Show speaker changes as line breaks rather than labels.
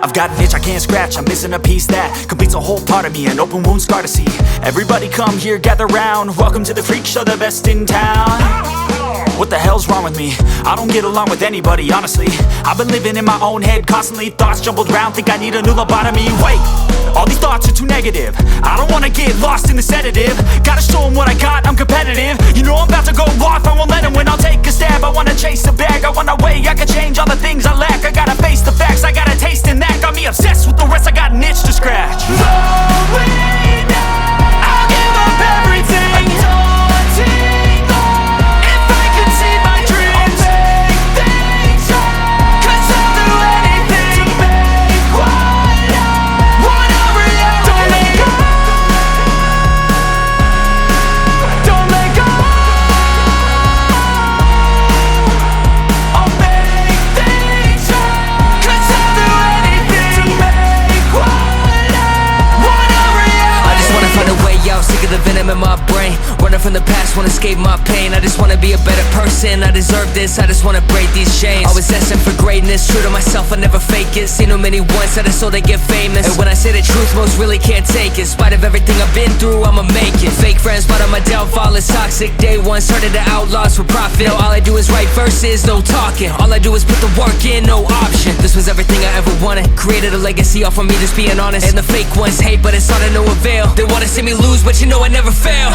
I've got an itch I can't scratch, I'm missing a piece that completes a whole part of me, an open wound scar to see. Everybody come here, gather round, welcome to the freak show, the best in town. What the hell's wrong with me? I don't get along with anybody, honestly. I've been living in my own head constantly, thoughts jumbled round, think I need a new lobotomy. Wait, all these thoughts are too negative, I don't wanna get lost in the sedative. Gotta show them what I got, I'm competitive. You know I'm about to go off, I won't let them win, I'll take a stab. I wanna chase a bag, I want a way I can change all the things I lack. I gotta face the facts, I got a taste in that. Got me obsessed with the rest, I got an itch to scratch. Going now, I'll give up everything. Daunting thought, if I could see my dreams, I'll make things right. 'Cause I'll do anything to make what I want a reality. Don't let go, don't let go. I'll make things right. 'Cause I'll do anything to make what I want a reality.
I just wanna find a way out, sick of the venom in my brain. Running from the past, wanna escape my pain. I just wanna be a better person, I deserve this. I just wanna break these chains. Always asking for greatness, true to myself, I never fake it. Seen too many once, I just so they get famous. And when I say the truth, most really can't take it. In spite of everything I've been through, I'ma make it. Fake friends, part of my downfall is toxic. Day one, started to outlaws for profit. Now all I do is write verses, no talking. All I do is put the work in, no option. This was everything I ever wanted. Created a legacy off of me, just being honest. And the fake ones hate, but it's all to no avail. They wanna see me lose, but you know I never fail.